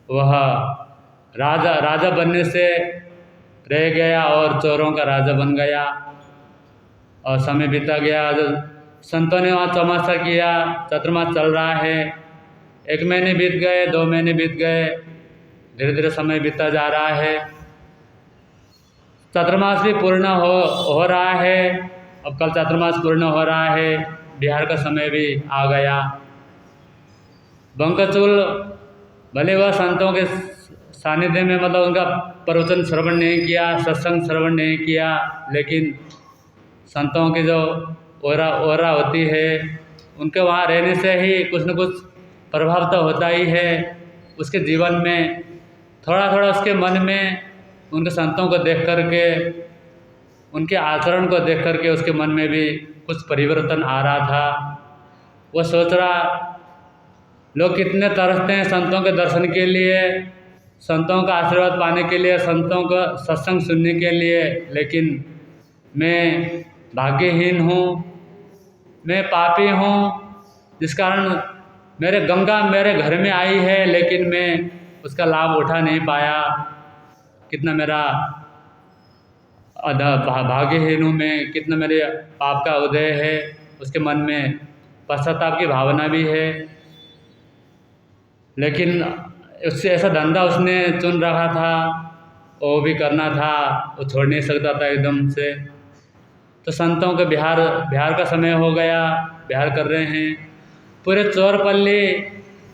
वह राजा राजा बनने से रह गया और चोरों का राजा बन गया और समय बीता गया। संतों ने वहाँ चौमासा किया, चतुर्मास चल रहा है। 1 महीने बीत गए, 2 महीने बीत गए, धीरे धीरे समय बीता जा रहा है। चतुर्मास भी पूर्ण हो रहा है। अब कल चतुर्मास पूर्ण हो रहा है, बिहार का समय भी आ गया। बंकचूल भले वह संतों के सानिध्य में मतलब उनका प्रवचन श्रवण नहीं किया, सत्संग श्रवण नहीं किया, लेकिन संतों की जो ओरा होती है उनके वहाँ रहने से ही कुछ न कुछ प्रभाव तो होता ही है। उसके जीवन में थोड़ा थोड़ा उसके मन में उनके संतों को देख कर के, उनके आचरण को देख कर के उसके मन में भी कुछ परिवर्तन आ रहा था। वो सोच रहा, लोग कितने तरसते हैं संतों के दर्शन के लिए, संतों का आशीर्वाद पाने के लिए, संतों का सत्संग सुनने के लिए, लेकिन मैं भाग्यहीन हूँ, मैं पापी हूँ, जिस कारण गंगा मेरे घर में आई है लेकिन मैं उसका लाभ उठा नहीं पाया। कितना मेरा भाग्यहीन हूँ मैं, कितना मेरे पाप का उदय है। उसके मन में पश्चाताप की भावना भी है, लेकिन उससे ऐसा धंधा उसने चुन रखा था, वो भी करना था, वो छोड़ नहीं सकता था एकदम से। तो संतों के बिहार का समय हो गया, बिहार कर रहे हैं। पूरे चोरपल्ली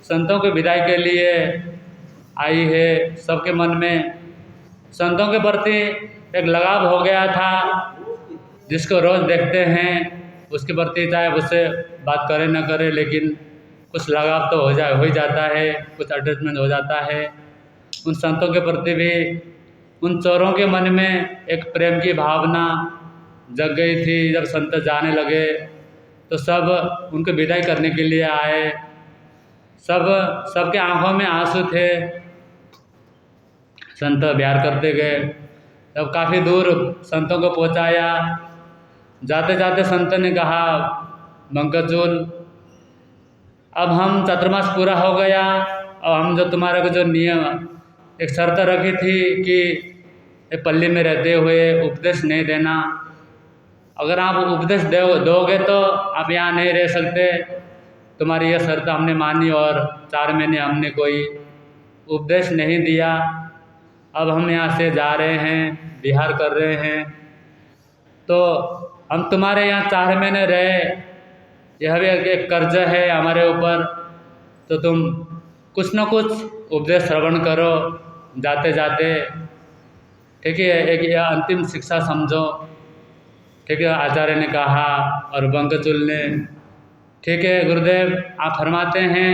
संतों की विदाई के लिए आई है। सबके मन में संतों के प्रति एक लगाव हो गया था। जिसको रोज़ देखते हैं उसके प्रति चाहे उससे बात करे न करे, लेकिन कुछ लगाव तो हो ही जाता है, कुछ अटैचमेंट हो जाता है। उन संतों के प्रति भी उन चोरों के मन में एक प्रेम की भावना जग गई थी। जब संत जाने लगे तो सब उनको विदाई करने के लिए आए। सबके आंखों में आंसू थे। संत बिहार करते गए, तब काफ़ी दूर संतों को पहुंचाया। जाते जाते संत ने कहा, बंकचूल अब हम चतुर्मास पूरा हो गया, अब हम जो तुम्हारे को जो नियम एक शर्त रखी थी कि पल्ली में रहते हुए उपदेश नहीं देना, अगर आप उपदेश दोगे तो आप यहाँ नहीं रह सकते। तुम्हारी यह शर्त हमने मानी और 4 महीने हमने कोई उपदेश नहीं दिया। अब हम यहाँ से जा रहे हैं, बिहार कर रहे हैं, तो हम तुम्हारे यहाँ 4 महीने रहे, यह भी एक कर्ज है हमारे ऊपर, तो तुम कुछ न कुछ उपदेश श्रवण करो जाते जाते, ठीक है, एक यह अंतिम शिक्षा समझो। ठीक है, आचार्य ने कहा और बंकचूल ने, ठीक है गुरुदेव आप फरमाते हैं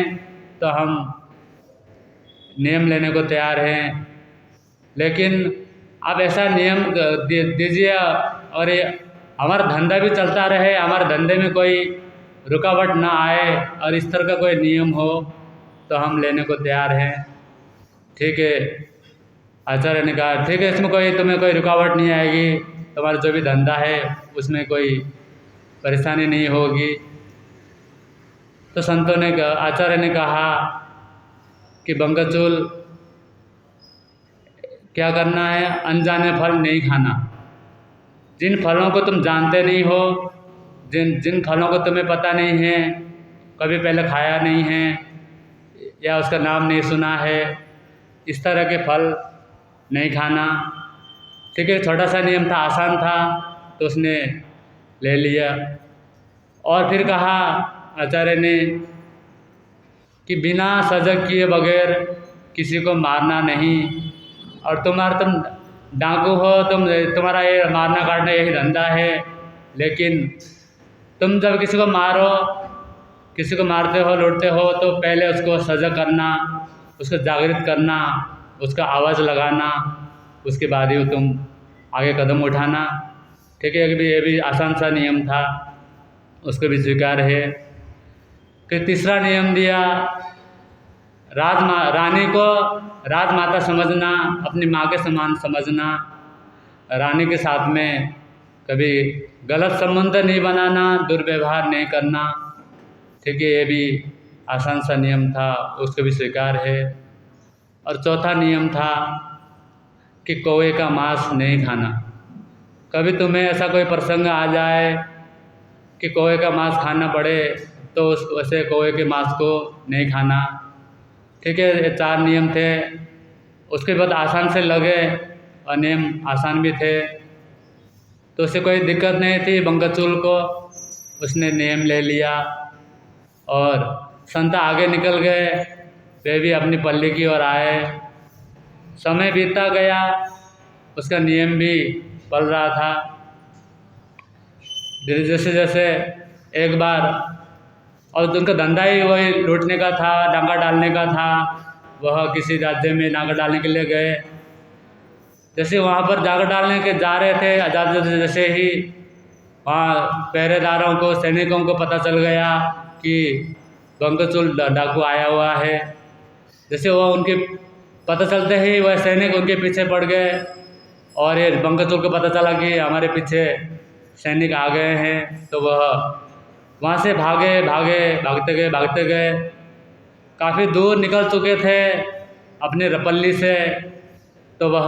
तो हम नियम लेने को तैयार हैं, लेकिन आप ऐसा नियम दीजिए और ये हमारा धंधा भी चलता रहे, हमारे धंधे में कोई रुकावट ना आए और इस तरह का कोई नियम हो तो हम लेने को तैयार हैं। ठीक है, आचार्य ने कहा ठीक है, इसमें तुम्हें कोई रुकावट नहीं आएगी, तुम्हारा जो भी धंधा है उसमें कोई परेशानी नहीं होगी। तो संतों ने आचार्य ने कहा कि बंकचूल क्या करना है, अनजाने फल नहीं खाना। जिन फलों को तुम जानते नहीं हो, जिन फलों को तुम्हें पता नहीं है, कभी पहले खाया नहीं है या उसका नाम नहीं सुना है, इस तरह के फल नहीं खाना। ठीक है, छोटा सा नियम था, आसान था, तो उसने ले लिया। और फिर कहा आचार्य ने कि बिना सजग किए बगैर किसी को मारना नहीं, और तुम डाकू हो, तुम्हारा ये मारना काटना यही धंधा है, लेकिन तुम जब किसी को मारते हो, लूटते हो, तो पहले उसको सजग करना, उसको जागृत करना, उसका आवाज़ लगाना, उसके बाद ही तुम आगे कदम उठाना। ठीक है, ये भी आसान सा नियम था, उसको भी स्वीकार है। फिर तीसरा नियम दिया, रानी को राजमाता समझना, अपनी माँ के समान समझना, रानी के साथ में कभी गलत संबंध नहीं बनाना, दुर्व्यवहार नहीं करना। ठीक है, ये भी आसान सा नियम था, उसको भी स्वीकार है। और चौथा नियम था कि कौवे का मांस नहीं खाना। कभी तुम्हें ऐसा कोई प्रसंग आ जाए कि कौवे का मांस खाना पड़े तो उस वैसे कौवे के मांस को नहीं खाना। ठीक है, ये 4 नियम थे। उसके बाद आसान से लगे और नियम आसान भी थे, तो उससे कोई दिक्कत नहीं थी बंकाचूल को। उसने नियम ले लिया और संत आगे निकल गए, वे भी अपनी पल्ली की ओर आए। समय बीतता गया, उसका नियम भी पल रहा था। जैसे जैसे एक बार, और उनका धंधा ही वही लूटने का था, डांगा डालने का था। वह किसी राज्य में डांगा डालने के लिए गए। जैसे वहाँ पर डांगा डालने के जा रहे थे, जाते जैसे ही वहाँ पहरेदारों को, सैनिकों को पता चल गया कि बंकाचूल डाकू आया हुआ है। जैसे वह उनके पता चलते ही वह सैनिक उनके पीछे पड़ गए, और ये बंकाचूल को पता चला कि हमारे पीछे सैनिक आ गए हैं, तो वह वहाँ से भागते गए। काफ़ी दूर निकल चुके थे अपने रपल्ली से, तो वह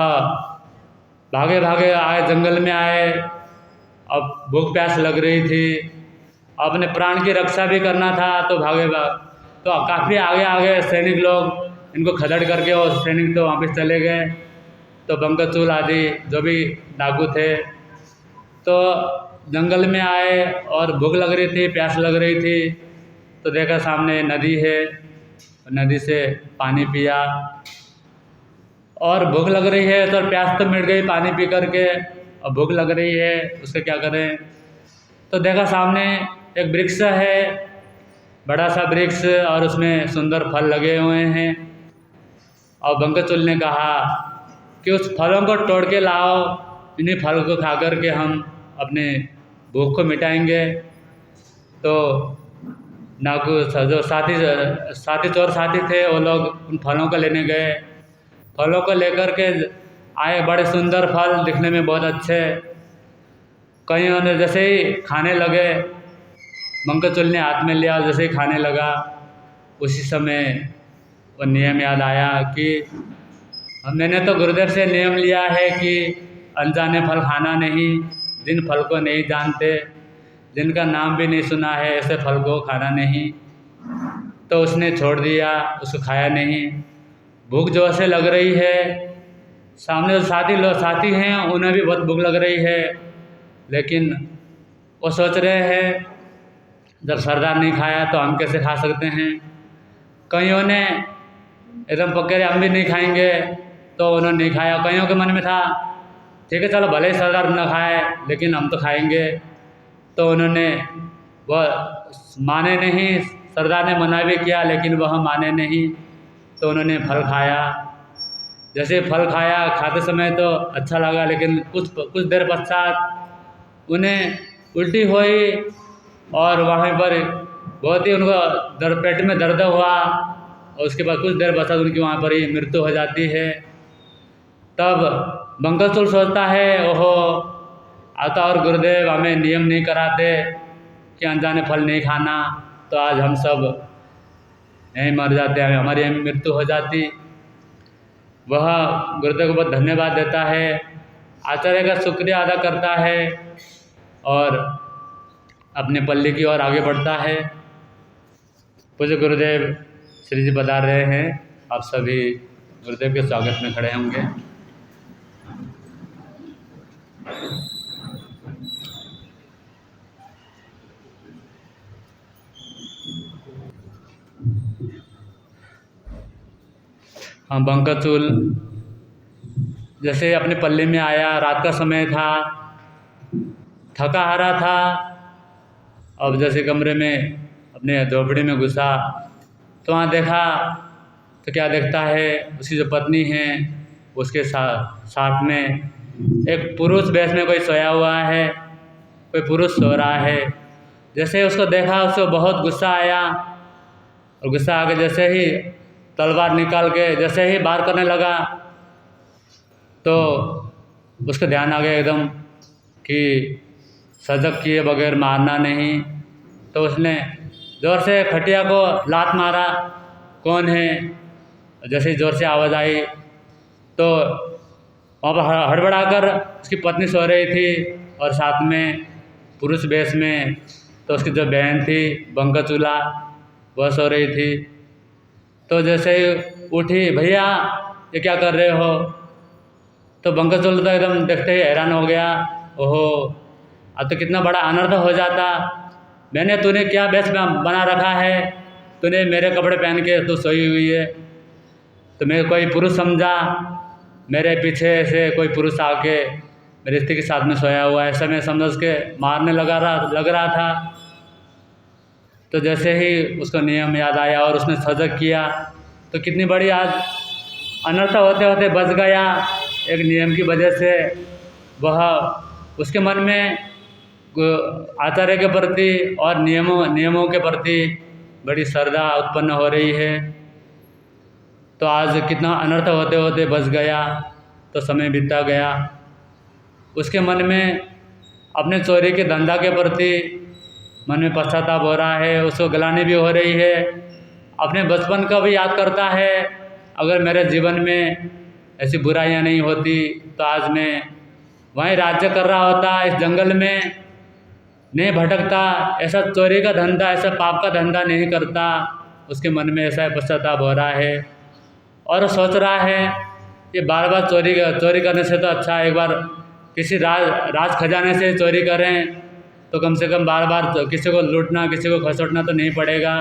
भागे भागे आए, जंगल में आए। अब भूख प्यास लग रही थी, अपने प्राण की रक्षा भी करना था, तो तो काफ़ी आगे सैनिक लोग इनको खदड़ करके, और सैनिक तो वापस चले गए। तो बंकाचूल आदि जो भी डाकू थे तो जंगल में आए, और भूख लग रही थी, प्यास लग रही थी, तो देखा सामने नदी है। नदी से पानी पिया, और भूख लग रही है तो प्यास तो मिट गई पानी पी करके, और भूख लग रही है, उसके क्या करें। तो देखा सामने एक वृक्ष है, बड़ा सा वृक्ष, और उसमें सुंदर फल लगे हुए हैं। और बंकाचूल ने कहा कि उस फलों को तोड़ के लाओ, इन्हीं फल को खा कर के हम अपने भूख को मिटाएंगे। तो डाकू जो साथी चोर साथी थे, वो लोग उन फलों को लेने गए। फलों को लेकर के आए, बड़े सुंदर फल, दिखने में बहुत अच्छे। कहीं उन्हें जैसे ही खाने लगे, बंकाचूल ने हाथ में लिया, जैसे ही खाने लगा, उसी समय वो नियम याद आया कि मैंने तो गुरुदेव से नियम लिया है कि अनजाने फल खाना नहीं, जिन फल को नहीं जानते, जिनका नाम भी नहीं सुना है, ऐसे फल को खाना नहीं। तो उसने छोड़ दिया, उसको खाया नहीं। भूख जोर से लग रही है, सामने जो साथी हैं उन्हें भी बहुत भूख लग रही है, लेकिन वो सोच रहे हैं जब सरदार नहीं खाया तो हम कैसे खा सकते हैं। कईयों ने एकदम पक्के हम भी नहीं खाएंगे, तो उन्होंने नहीं खाया। कईयों के मन में था ठीक है चलो भले ही सरदार न खाए, लेकिन हम तो खाएंगे। तो उन्होंने वह माने नहीं, सरदार ने मना भी किया लेकिन वह माने नहीं, तो उन्होंने फल खाया। जैसे फल खाया, खाते समय तो अच्छा लगा, लेकिन कुछ देर पश्चात उन्हें उल्टी हुई, और वहाँ पर बहुत ही उनको पेट में दर्द हुआ, और उसके बाद कुछ देर पश्चात उनकी वहाँ पर ही मृत्यु हो जाती है। तब बंकाचूल सोचता है ओहो, आता और गुरुदेव हमें नियम नहीं कराते कि अनजाने फल नहीं खाना, तो आज हम सब यहीं मर जाते हैं, हमारी यहीं मृत्यु हो जाती। वह गुरुदेव को बहुत धन्यवाद देता है, आचार्य का शुक्रिया अदा करता है, और अपने पल्ले की ओर आगे बढ़ता है। पूज्य गुरुदेव श्री जी बता रहे हैं, आप सभी गुरुदेव के स्वागत में खड़े होंगे। हाँ, बंकाचूल जैसे अपने पल्ले में आया, रात का समय था, थका हारा था। अब जैसे कमरे में अपने झोपड़ी में घुसा, तो वहाँ देखा, तो क्या देखता है, उसकी जो पत्नी है उसके साथ में एक पुरुष वेश में कोई सोया हुआ है, कोई पुरुष सो रहा है। जैसे उसको देखा, उसको बहुत गुस्सा आया, और गुस्सा आके जैसे ही तलवार निकाल के जैसे ही वार करने लगा, तो उसको ध्यान आ गया एकदम कि सजग किए बगैर मारना नहीं। तो उसने ज़ोर से खटिया को लात मारा, कौन है। जैसे ही ज़ोर से आवाज़ आई तो वहाँ पर हड़बड़ाकर उसकी पत्नी सो रही थी और साथ में पुरुष वेश में तो उसकी जो बहन थी बंकचूला वह सो रही थी। तो जैसे ही उठी, भैया ये क्या कर रहे हो? तो बंकचूल तो एकदम देखते ही हैरान हो गया, ओहो अब तो कितना बड़ा अनर्थ हो जाता। तूने क्या वेश बना रखा है? तूने मेरे कपड़े पहन के तू सोई हुई है। तो मैं कोई पुरुष समझा, मेरे पीछे से कोई पुरुष आके मेरी स्त्री के साथ में सोया हुआ है, ऐसा मैं समझ के मारने लग रहा था। तो जैसे ही उसको नियम याद आया और उसने सजग किया तो कितनी बड़ी आज अनर्थ होते होते बच गया। एक नियम की वजह से वह उसके मन में आचार्य के प्रति और नियमों के प्रति बड़ी श्रद्धा उत्पन्न हो रही है। तो आज कितना अनर्थ होते होते बच गया। तो समय बीतता गया, उसके मन में अपने चोरी के धंधा के प्रति मन में पश्चाताप हो रहा है, उसको गलानी भी हो रही है, अपने बचपन का भी याद करता है। अगर मेरे जीवन में ऐसी बुराइयां नहीं होती तो आज मैं वहीं राज्य कर रहा होता, इस जंगल में नहीं भटकता, ऐसा चोरी का धंधा, ऐसा पाप का धंधा नहीं करता। उसके मन में ऐसा पश्चाताप हो रहा है और सोच रहा है कि बार बार चोरी करने से तो अच्छा एक बार किसी राज खजाने से चोरी करें तो कम से कम बार बार किसी को लूटना, किसी को खसोटना तो नहीं पड़ेगा,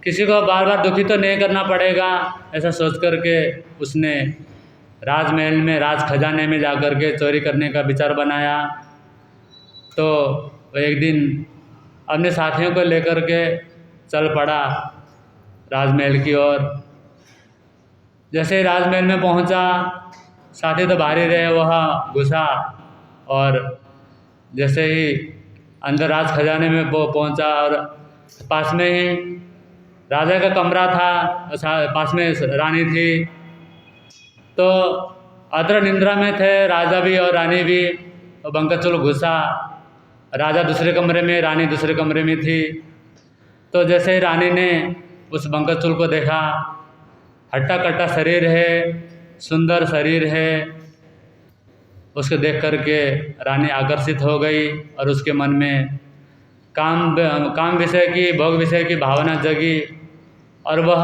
किसी को बार बार दुखी तो नहीं करना पड़ेगा। ऐसा सोच कर के उसने राजमहल में, राज खजाने में जाकर के चोरी करने का विचार बनाया। तो वो एक दिन अपने साथियों को लेकर के चल पड़ा राजमहल की ओर। जैसे ही राजमहल में पहुंचा, साथी तो भारी रहे, वह घुसा और जैसे ही अंदर राज खजाने में वो पहुंचा और पास में ही राजा का कमरा था, पास में रानी थी। तो अतर निंद्रा में थे राजा भी और रानी भी। और बंकचूल घुसा, राजा दूसरे कमरे में, रानी दूसरे कमरे में थी। तो जैसे ही रानी ने उस बंकचूल को देखा, हट्टा कट्टा शरीर है, सुंदर शरीर है, उसको देख कर के रानी आकर्षित हो गई और उसके मन में काम विषय की, भोग विषय की भावना जगी। और वह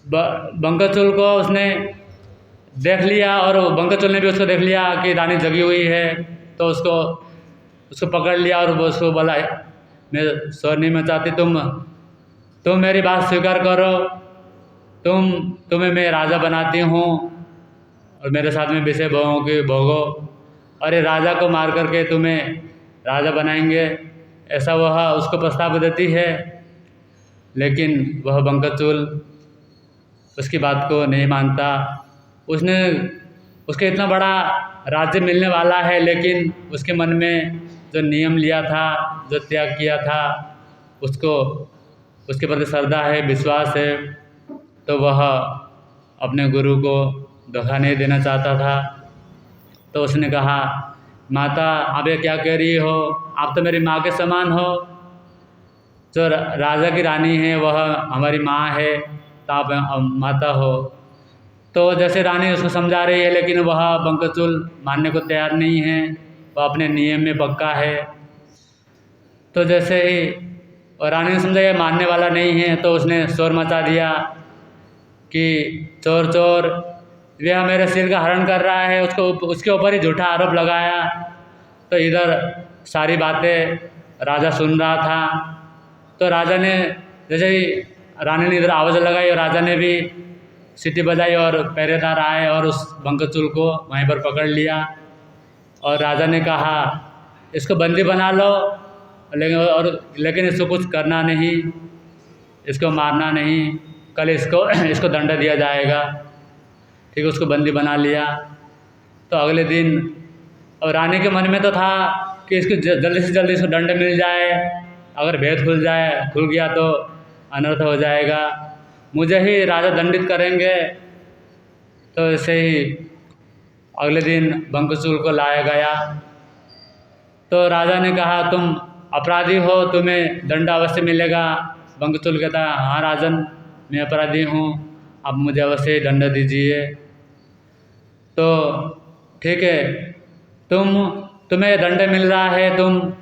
बंकचूल को उसने देख लिया और बंकचूल ने भी उसको देख लिया कि रानी जगी हुई है। तो उसको पकड़ लिया और वो उसको बोला, मैं शोर नहीं मचाती, तुम मेरी बात स्वीकार करो, तुम्हें मैं राजा बनाती हूँ और मेरे साथ में विषय भोगों की भोगो, और ये राजा को मार करके तुम्हें राजा बनाएंगे, ऐसा वह उसको प्रस्ताव देती है। लेकिन वह बंकचूल उसकी बात को नहीं मानता। उसके इतना बड़ा राज्य मिलने वाला है, लेकिन उसके मन में जो नियम लिया था, जो त्याग किया था, उसके प्रति श्रद्धा है, विश्वास है। तो वह अपने गुरु को धोखा नहीं देना चाहता था। तो उसने कहा, माता आप ये क्या कह रही हो? आप तो मेरी माँ के समान हो। जो राजा की रानी है वह हमारी माँ है, तो आप माता हो। तो जैसे रानी उसको समझा रही है, लेकिन वह बंकचूल मानने को तैयार नहीं है, वह अपने नियम में पक्का है। तो जैसे ही रानी ने समझा ये मानने वाला नहीं है, तो उसने शोर मचा दिया कि चोर चोर, वह मेरे सिर का हरण कर रहा है। उसके ऊपर ही झूठा आरोप लगाया। तो इधर सारी बातें राजा सुन रहा था। तो राजा ने, जैसे ही रानी ने इधर आवाज़ लगाई और राजा ने भी सीटी बजाई और पहरेदार आए और उस बंकचूल को वहीं पर पकड़ लिया। और राजा ने कहा, इसको बंदी बना लो, लेकिन इसको कुछ करना नहीं, इसको मारना नहीं, कल इसको दंड दिया जाएगा। ठीक है, उसको बंदी बना लिया। तो अगले दिन और रानी के मन में तो था कि इसको जल्दी से जल्दी इसको दंड मिल जाए, अगर भेद खुल गया तो अनर्थ हो जाएगा, मुझे ही राजा दंडित करेंगे। तो ऐसे ही अगले दिन बंकचूल को लाया गया। तो राजा ने कहा, तुम अपराधी हो, तुम्हें दंड अवश्य मिलेगा। बंकचूल कहता है, हाँ राजन, मैं अपराधी हूँ, आप मुझे अवश्य दंड दीजिए। तो ठीक है, तुम्हें दंड मिल रहा है, तुम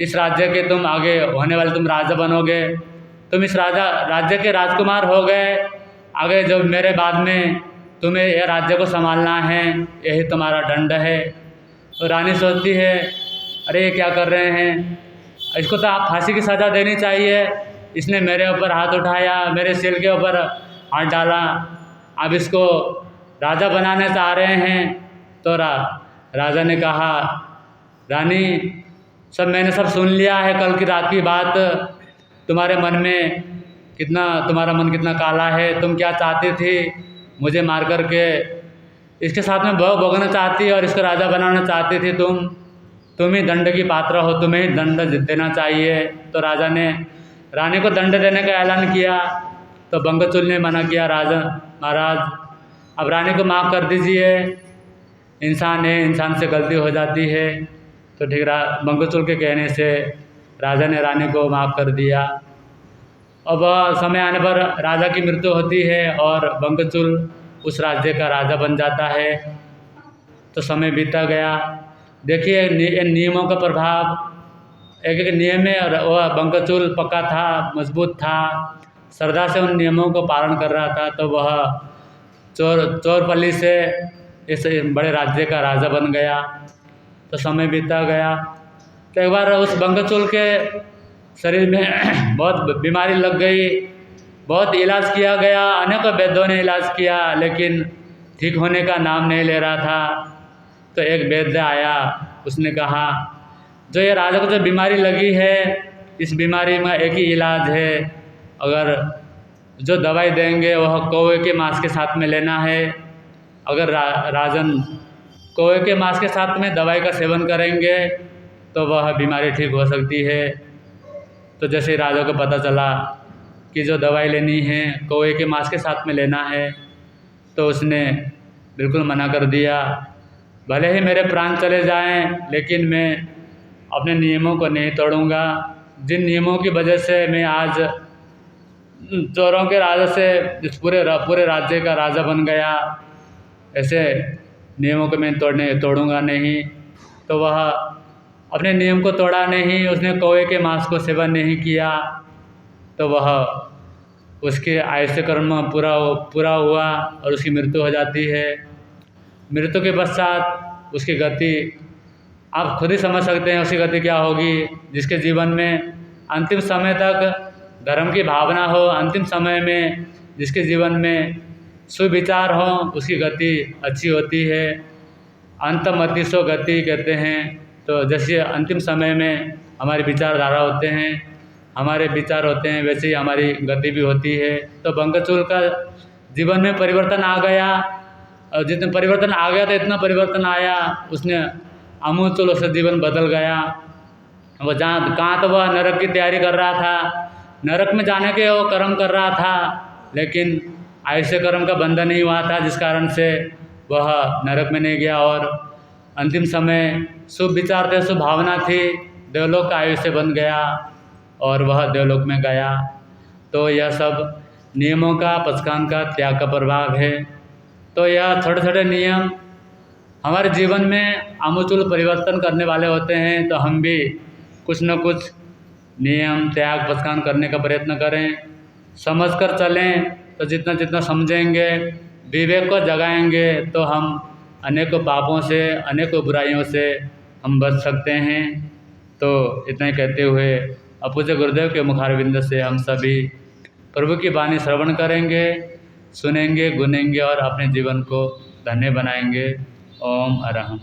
इस राज्य के तुम आगे होने वाले तुम राजा बनोगे, तुम इस राज्य के राजकुमार हो गए, आगे जो मेरे बाद में तुम्हें यह राज्य को संभालना है, यही तुम्हारा दंड है। तो रानी सोचती है, अरे ये क्या कर रहे हैं, इसको तो आप फांसी की सज़ा देनी चाहिए, इसने मेरे ऊपर हाथ उठाया, मेरे सिर के ऊपर हाथ डाला, अब इसको राजा बनाने चाह रहे हैं। तो राजा ने कहा, रानी मैंने सब सुन लिया है, कल की रात की बात, तुम्हारे मन में तुम्हारा मन कितना काला है, तुम क्या चाहती थी, मुझे मार कर के इसके साथ में भोगना चाहती और इसको राजा बनाना चाहती थी, तुम ही दंड की पात्र हो, तुम्हें ही दंड देना चाहिए। तो राजा ने रानी को दंड देने का ऐलान किया। तो बंगचूल ने मना किया, राजा महाराज अब रानी को माफ़ कर दीजिए, इंसान है, इंसान से गलती हो जाती है। तो ठीक बंगचूल के कहने से राजा ने रानी को माफ़ कर दिया। अब समय आने पर राजा की मृत्यु होती है और बंगचूल उस राज्य का राजा बन जाता है। तो समय बीता गया। देखिए नियमों का प्रभाव, एक नियम में वह बंगचूल पक्का था, मजबूत था, श्रद्धा से उन नियमों को पालन कर रहा था। तो वह चोरपल्ली से इस बड़े राज्य का राजा बन गया। तो समय बीता गया। तो एक बार उस बंगचूल के शरीर में बहुत बीमारी लग गई, बहुत इलाज किया गया, अनेकों वैद्यों ने इलाज किया, लेकिन ठीक होने का नाम नहीं ले रहा था। तो एक वैद्य आया, उसने कहा, जो ये राजा को जो बीमारी लगी है, इस बीमारी में एक ही इलाज है, अगर जो दवाई देंगे वह कौवे के मांस के साथ में लेना है। अगर राजन कौवे के मांस के साथ में दवाई का सेवन करेंगे तो वह बीमारी ठीक हो सकती है। तो जैसे राजा को पता चला कि जो दवाई लेनी है कौवे के मांस के साथ में लेना है, तो उसने बिल्कुल मना कर दिया, भले ही मेरे प्राण चले जाएं, लेकिन मैं अपने नियमों को नहीं तोड़ूंगा। जिन नियमों की वजह से मैं आज चोरों के राजा से इस पूरे राज्य का राजा बन गया, ऐसे नियमों को मैं तोड़ूंगा नहीं। तो वह अपने नियम को तोड़ा नहीं, उसने कौवे के मांस को सेवन नहीं किया। तो वह उसके आयुष्य कर्म पूरा हुआ और उसकी मृत्यु हो जाती है। मृत्यु के पश्चात उसकी गति आप खुद ही समझ सकते हैं, उसकी गति क्या होगी। जिसके जीवन में अंतिम समय तक धर्म की भावना हो, अंतिम समय में जिसके जीवन में सुविचार हो, उसकी गति अच्छी होती है। अंतमति सो गति कहते हैं। तो जैसे अंतिम समय में हमारी विचारधारा होते हैं, हमारे विचार होते हैं, वैसे ही हमारी गति भी होती है। तो बंगचूल का जीवन में परिवर्तन आ गया, और जितने परिवर्तन आ गया तो इतना परिवर्तन आया, उसने आमूलचूल उसका जीवन बदल गया। वो कहाँ तो वह नरक की तैयारी कर रहा था, नरक में जाने के वो कर्म कर रहा था, लेकिन आयुष्य कर्म का बंधन नहीं हुआ था, जिस कारण से वह नरक में नहीं गया। और अंतिम समय शुभ विचार थे, शुभ भावना थी, देवलोक का आयुष्य बन गया और वह देवलोक में गया। तो यह सब नियमों का, पंचकाम का, त्याग का प्रभाव है। तो यह छोटे छोटे नियम हमारे जीवन में आमूलचूल परिवर्तन करने वाले होते हैं। तो हम भी कुछ न कुछ नियम, त्याग, पंचकाम करने का प्रयत्न करें, समझकर चलें। तो जितना जितना समझेंगे, विवेक को जगाएंगे, तो हम अनेकों पापों से, अनेकों बुराइयों से हम बच सकते हैं। तो इतना ही कहते हुए अपूज्य गुरुदेव के मुखारविंद से हम सभी प्रभु की वाणी श्रवण करेंगे, सुनेंगे, गुनेंगे और अपने जीवन को धन्य बनाएंगे। ओम अरहम।